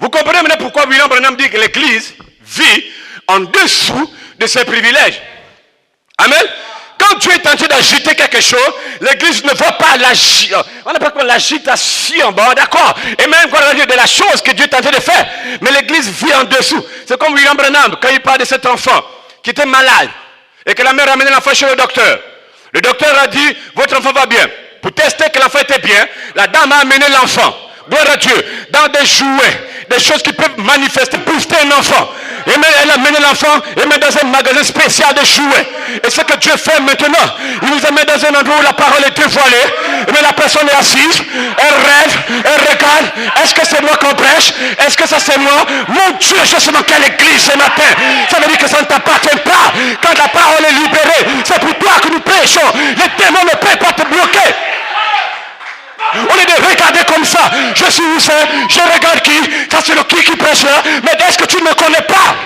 Vous comprenez maintenant pourquoi William Branham dit que l'Église vit en dessous de ses privilèges. Amen. Quand Dieu est en train d'agiter quelque chose, l'Église ne voit pas l'agir. On appelle quoi l'agitation, bon, d'accord. Et même quand on dit de la chose que Dieu est en train de faire. Mais l'Église vit en dessous. C'est comme William Branham, quand il parle de cet enfant qui était malade et que la mère a amené l'enfant chez le docteur. Le docteur a dit, votre enfant va bien. Pour tester que l'enfant était bien, la dame a amené l'enfant. Gloire à Dieu. Dans des jouets, des choses qui peuvent manifester, booster un enfant. Et même elle a mené l'enfant et met dans un magasin spécial de jouets. Et ce que Dieu fait maintenant, il nous amène dans un endroit où la parole est dévoilée. Mais la personne est assise, elle rêve, elle regarde. Est-ce que c'est moi qu'on prêche? Est-ce que ça c'est moi? Mon Dieu, je suis dans quelle église ce matin? Ça veut dire que ça ne t'appartient pas. Quand la parole est libérée, c'est pour toi que nous prêchons. Les démons ne peuvent pas te bloquer. Au lieu de regarder comme ça, je suis où c'est, je regarde qui, ça c'est le qui prêche là, mais est-ce que tu ne me connais pas?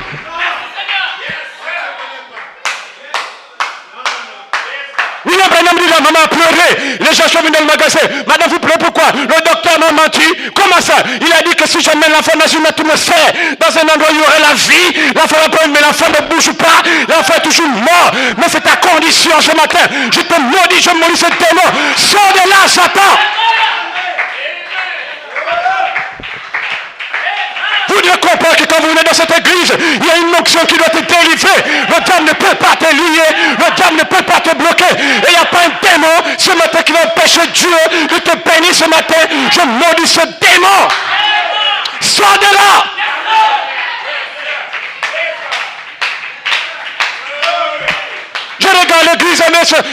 William Branham dit, la maman a pleuré, les gens sont venus dans le magasin, madame vous pleurez pourquoi? Le docteur m'a menti, comment ça? Il a dit que si j'amène l'enfant dans une atmosphère, dans un endroit où il y aurait la vie, l'enfant va pas, mais l'enfant ne bouge pas, l'enfant est toujours mort, mais c'est ta condition ce matin, je te maudis, je maudis ce démon, sors de là Satan! Vous devez comprendre que quand vous venez dans cette église, il y a une onction qui doit te délivrer. Le diable ne peut pas te lier, le diable ne peut pas te bloquer. Et il n'y a pas un démon ce matin qui va empêcher Dieu de te bénir ce matin. Je maudis ce démon. Sors de là. Je regarde l'église,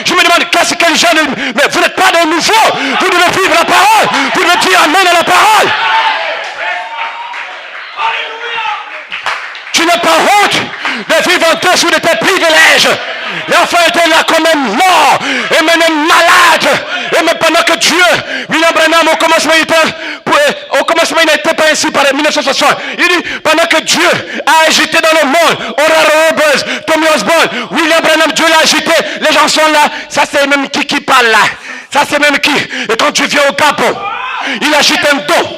je me demande qu'est-ce que les gens... Mais vous n'êtes pas des nouveaux. Vous devez vivre la parole. Vous devez dire amen à la parole. Tu n'as pas honte de vivre en dessous de tes privilèges. L'enfant était là comme un mort et maintenant malade. Et même pendant que Dieu, William Branham, au commencement il n'était pas ainsi par 1960. Il dit, pendant que Dieu a agité dans le monde, Oral Roberts, Tommy Osborne, William Branham, Dieu l'a agité, les gens sont là. Ça c'est même qui parle là. Ça c'est même qui. Et quand tu viens au Gabon, il agite un dos.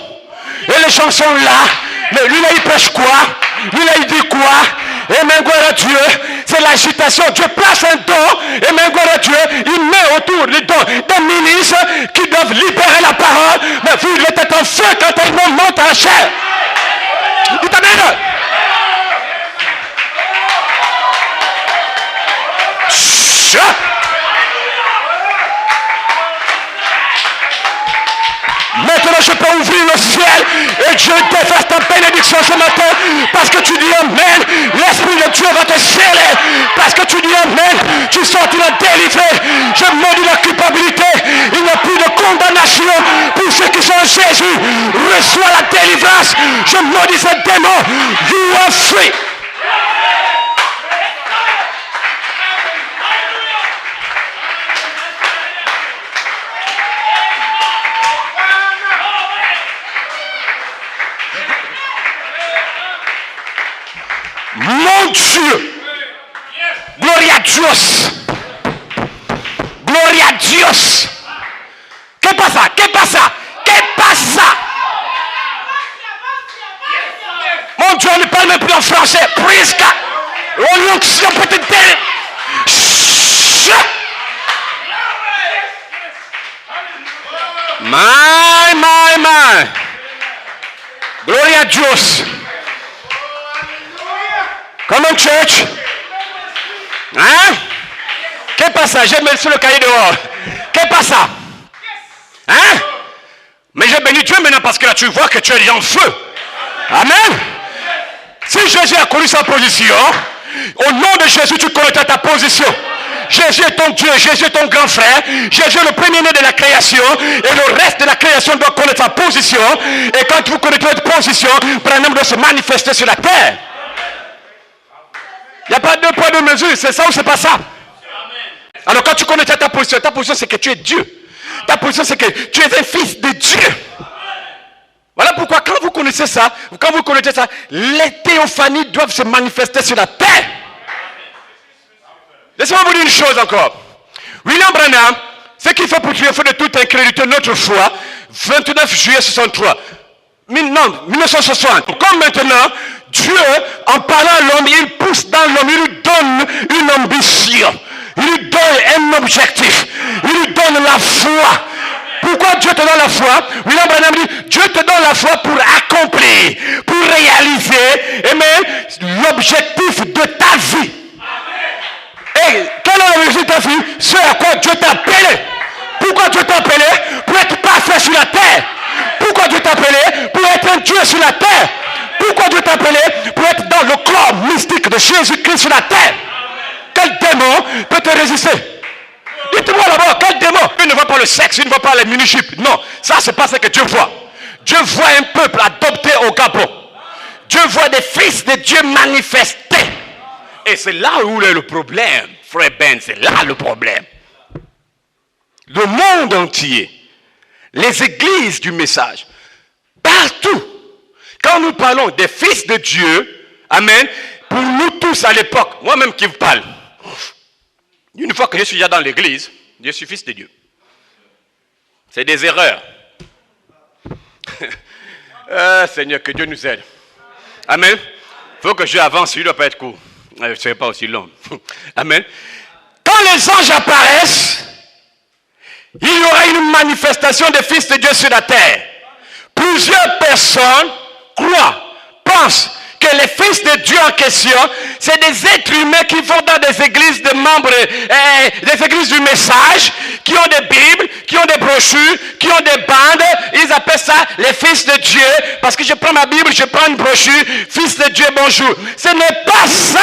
Et les gens sont là. Mais lui là il prêche quoi? Lui là il dit quoi? Et même gloire à Dieu, c'est l'agitation. Dieu place un don, et même gloire à Dieu, il met autour du don des ministres qui doivent libérer la parole. Mais vous, il était en feu quand un homme monte en chair. Il t'amène. Maintenant je peux ouvrir le ciel et Dieu te fasse ta bénédiction ce matin parce que tu dis amen. L'Esprit de Dieu va te sceller parce que tu dis amen. Tu sortiras délivré. Je maudis la culpabilité. Il n'y a plus de condamnation pour ceux qui sont en Jésus. Reçois la délivrance. Je maudis ce démon. You are free. Mon Dieu, gloria a Dios, gloria a Dios. ¿Qué pasa? ¿Qué pasa? ¿Qué pasa? Mon Dieu, on ne parle même plus en français. Praise God. L'onction peut te dire. My. Gloria a Dios. Come on, church. Hein? Qu'est-ce que ça? J'ai mis sur le cahier dehors. Qu'est-ce que ça? Hein? Mais j'ai béni Dieu maintenant parce que là tu vois que tu es en feu. Amen. Si Jésus a connu sa position, au nom de Jésus tu connaîtras ta position. Jésus est ton Dieu, Jésus est ton grand frère, Jésus est le premier-né de la création et le reste de la création doit connaître sa position. Et quand vous connaissez votre position, Branham doit se manifester sur la terre. Il n'y a pas deux poids, deux mesures. C'est ça ou c'est pas ça? Alors quand tu connais ta position c'est que tu es Dieu. Ta position c'est que tu es un fils de Dieu. Voilà pourquoi quand vous connaissez ça, les théophanies doivent se manifester sur la terre. Laissez-moi vous dire une chose encore. William Branham, ce qu'il faut pour triompher de toute incrédulité notre foi, 29 juillet 63. Non, 1960. Comme maintenant, Dieu, en parlant à l'homme, il pousse dans l'homme, il lui donne une ambition. Il lui donne un objectif. Il lui donne la foi. Pourquoi Dieu te donne la foi? William Branham dit, Dieu te donne la foi pour accomplir, pour réaliser l'objectif de ta vie. Et quel est l'objectif de ta vie? Ce à quoi Dieu t'a appelé. Pourquoi Dieu t'a appelé? Pour être parfait sur la terre. Pourquoi Dieu t'a appelé? Pour être un Dieu sur la terre. Pourquoi Dieu t'a appelé? Pour être dans le corps mystique de Jésus-Christ sur la terre. Quel démon peut te résister? Dites-moi d'abord, quel démon? Il ne voit pas le sexe, il ne voit pas les mini-jupes. Non, ça c'est pas ce que Dieu voit. Dieu voit un peuple adopté au Gabon. Dieu voit des fils de Dieu manifestés. Et c'est là où est le problème, frère Ben, c'est là le problème. Le monde entier, les églises du message, partout, quand nous parlons des fils de Dieu, amen, pour nous tous à l'époque, moi-même qui vous parle, une fois que je suis déjà dans l'église, je suis fils de Dieu. C'est des erreurs. Seigneur, que Dieu nous aide. Amen. Il faut que je avance, il ne doit pas être court. Je ne serai pas aussi long. Amen. Quand les anges apparaissent, il y aura une manifestation des fils de Dieu sur la terre. Plusieurs personnes croient, pensent que les fils de Dieu en question, c'est des êtres humains qui vont dans des églises de membres, des églises du message, qui ont des Bibles, qui ont des brochures, qui ont des bandes. Ils appellent ça les fils de Dieu. Parce que je prends ma Bible, je prends une brochure, fils de Dieu, bonjour. Ce n'est pas ça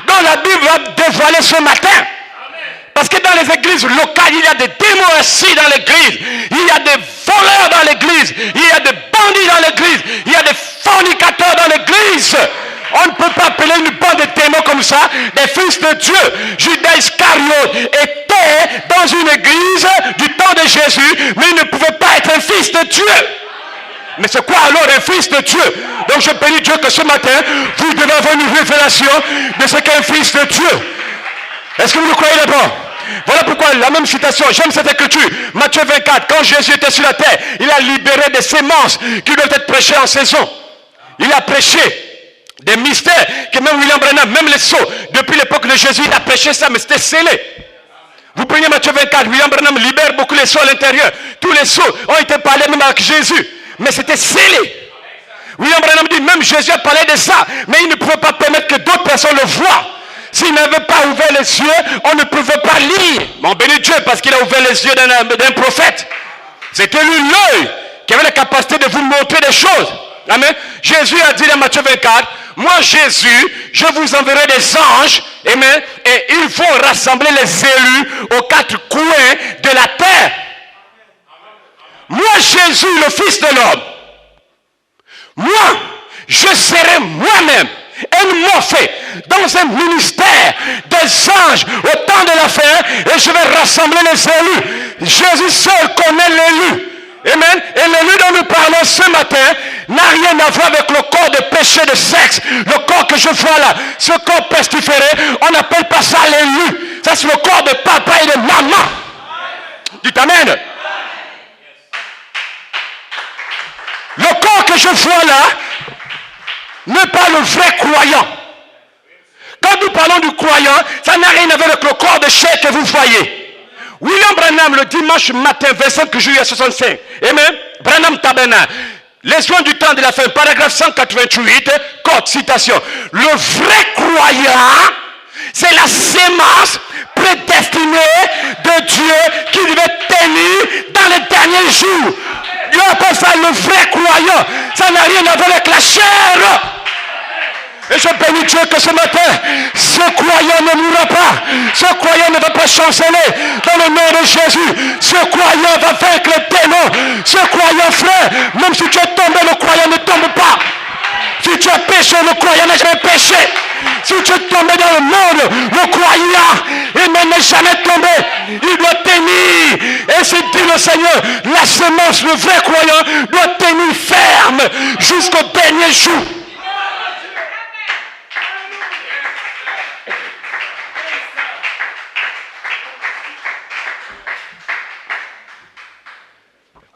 dont la Bible va dévoiler ce matin. Parce que dans les églises locales, il y a des démons assis dans l'église. Il y a des voleurs dans l'église. Il y a des bandits dans l'église. Il y a des fornicateurs dans l'église. On ne peut pas appeler une bande de démons comme ça des fils de Dieu. Judas Iscariote était dans une église du temps de Jésus, mais il ne pouvait pas être un fils de Dieu. Mais c'est quoi alors un fils de Dieu? Donc je bénis Dieu que ce matin, vous devez avoir une révélation de ce qu'est un fils de Dieu. Est-ce que vous le croyez d'abord? Voilà pourquoi la même citation, j'aime cette écriture, Matthieu 24, quand Jésus était sur la terre, il a libéré des semences qui doivent être prêchées en saison. Il a prêché des mystères que même William Branham, même les sceaux, depuis l'époque de Jésus, il a prêché ça, mais c'était scellé. Vous prenez Matthieu 24, William Branham libère beaucoup les sceaux à l'intérieur. Tous les sceaux ont été parlés même avec Jésus, mais c'était scellé. William Branham dit, même Jésus a parlé de ça, mais il ne pouvait pas permettre que d'autres personnes le voient. S'il n'avait pas ouvert les yeux, on ne pouvait pas lire. Mais on bénit Dieu parce qu'il a ouvert les yeux d'un prophète. C'était lui l'œil qui avait la capacité de vous montrer des choses. Amen. Jésus a dit dans Matthieu 24, moi Jésus, je vous enverrai des anges, amen, et ils vont rassembler les élus aux quatre coins de la terre. Moi Jésus, le Fils de l'homme, moi, je serai moi-même un morphée dans un ministère des anges au temps de la fin, et je vais rassembler les élus. Jésus seul connaît l'élu. Amen. Et l'élu dont nous parlons ce matin n'a rien à voir avec le corps de péché de sexe. Le corps que je vois là, ce corps pestiféré, on n'appelle pas ça l'élu. Ça c'est le corps de papa et de maman. Dites amen. Le corps que je vois là n'est pas le vrai croyant. Quand nous parlons du croyant, ça n'a rien à voir avec le corps de chair que vous voyez. William Branham, le dimanche matin, 25 juillet 65, amen, Branham Tabernacle, les soins du temps de la fin, paragraphe 188, code, citation. Le vrai croyant, c'est la sémence prédestinée de Dieu qui devait tenir dans les derniers jours. Dieu appelle ça le vrai croyant. Ça n'a rien à voir avec la chair. Et je bénis Dieu que ce matin, ce croyant ne mourra pas. Ce croyant ne va pas chanceler dans le nom de Jésus. Ce croyant va vaincre les démons. Ce croyant, frère, même si tu es tombé, le croyant ne tombe pas. Si tu as péché, pécheur, le croyant n'a jamais péché. Si tu es tombé dans le monde, le croyant, il n'est jamais tombé. Il doit tenir. Et c'est dit le Seigneur, la semence, le vrai croyant, doit tenir ferme jusqu'au dernier jour.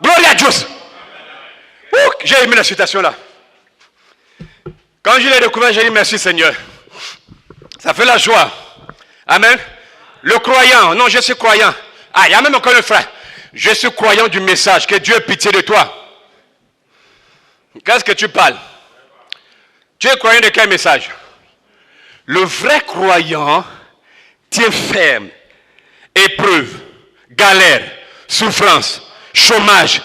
Gloire à Dieu. J'ai aimé la citation là. Quand je l'ai découvert, j'ai dit merci Seigneur. Ça fait la joie. Amen. Le croyant, non, je suis croyant. Ah, il y a même encore un frère. Je suis croyant du message, que Dieu ait pitié de toi. Qu'est-ce que tu parles? Tu es croyant de quel message? Le vrai croyant tient ferme. Épreuve, galère, souffrance, chômage.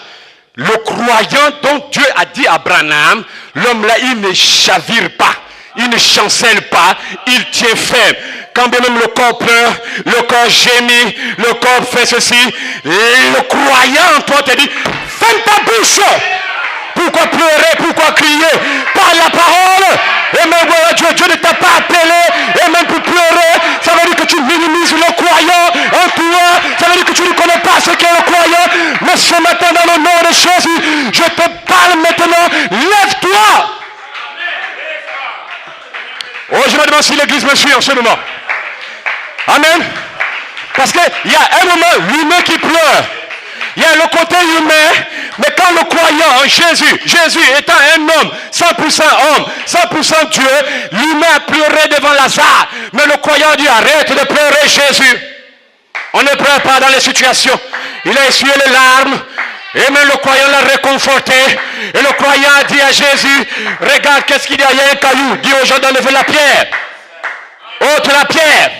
Le croyant dont Dieu a dit à Abraham, l'homme là, il ne chavire pas, il ne chancelle pas, il tient ferme. Quand bien même le corps pleure, le corps gémit, le corps fait ceci, le croyant, toi, te dit, ferme ta bouche. Pourquoi pleurer, pourquoi crier? Par la parole. Et même voilà, Dieu ne t'a pas appelé. Et même pour pleurer, ça veut dire que tu minimises le croyant en toi. Ça veut dire que tu ne connais pas ce qu'est le croyant. Mais ce matin, dans le nom de Jésus, je te parle maintenant. Lève-toi. Oh, je me demande si l'église me suit en ce moment. Amen. Parce qu'il y a un moment, l'humain qui pleure. Il y a le côté humain, mais quand le croyant en Jésus étant un homme, 100% homme, 100% Dieu, l'humain a pleuré devant Lazare. Mais le croyant dit, arrête de pleurer Jésus. On ne pleure pas dans les situations. Il a essuyé les larmes. Et même le croyant l'a réconforté. Et le croyant a dit à Jésus, regarde qu'est-ce qu'il y a, il y a un caillou. Dis aux gens d'enlever la pierre. Ôte la pierre.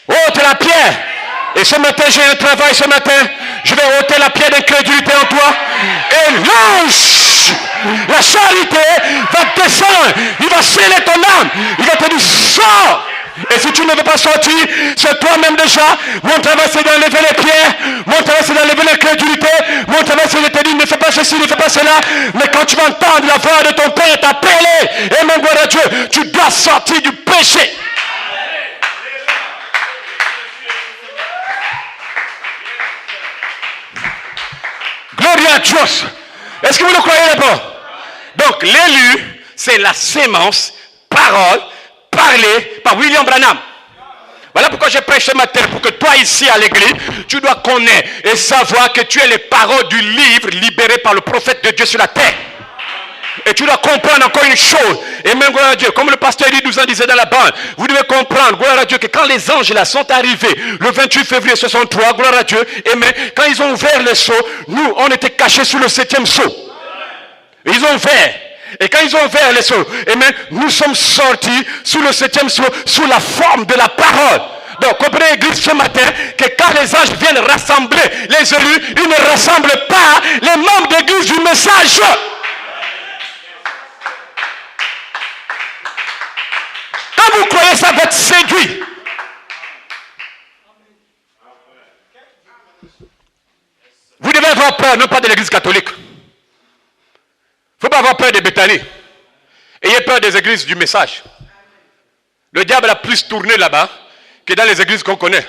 Ôte la pierre. Et ce matin, j'ai un travail ce matin. Je vais ôter la pierre d'incrédulité en toi. Et l'ange, la charité, va descendre. Il va sceller ton âme. Il va te dire, sors. Et si tu ne veux pas sortir, c'est toi-même déjà. Mon travail, c'est d'enlever les pierres. Mon travail, c'est d'enlever l'incrédulité. Mon travail, c'est de te dire, ne fais pas ceci, ne fais pas cela. Mais quand tu vas entendre la voix de ton Père t'appeler, et mon gloire à Dieu, tu dois sortir du péché. Gloire à Dieu. Est-ce que vous le croyez d'abord? Donc, l'élu, c'est la sémence, parole, parlée par William Branham. Voilà pourquoi je prêche ce matin, pour que toi ici à l'église, tu dois connaître et savoir que tu es les paroles du livre libéré par le prophète de Dieu sur la terre. Et tu dois comprendre encore une chose. Et même, gloire à Dieu, comme le pasteur Elie 12 ans disait dans la bande, vous devez comprendre, gloire à Dieu, que quand les anges là sont arrivés, le 28 février 63, gloire à Dieu, et même, quand ils ont ouvert le sceau, nous, on était cachés sous le 7e sceau. Ils ont ouvert. Et quand ils ont ouvert les sceaux, et même, nous sommes sortis sous le 7e sceau, sous la forme de la parole. Donc, comprenez l'église ce matin, que quand les anges viennent rassembler les élus, ils ne rassemblent pas les membres d'église du message. Quand vous croyez ça va être séduit. Vous devez avoir peur, non pas de l'église catholique. Il ne faut pas avoir peur de Béthanie. Ayez peur des églises du message. Le diable a plus tourné là-bas que dans les églises qu'on connaît.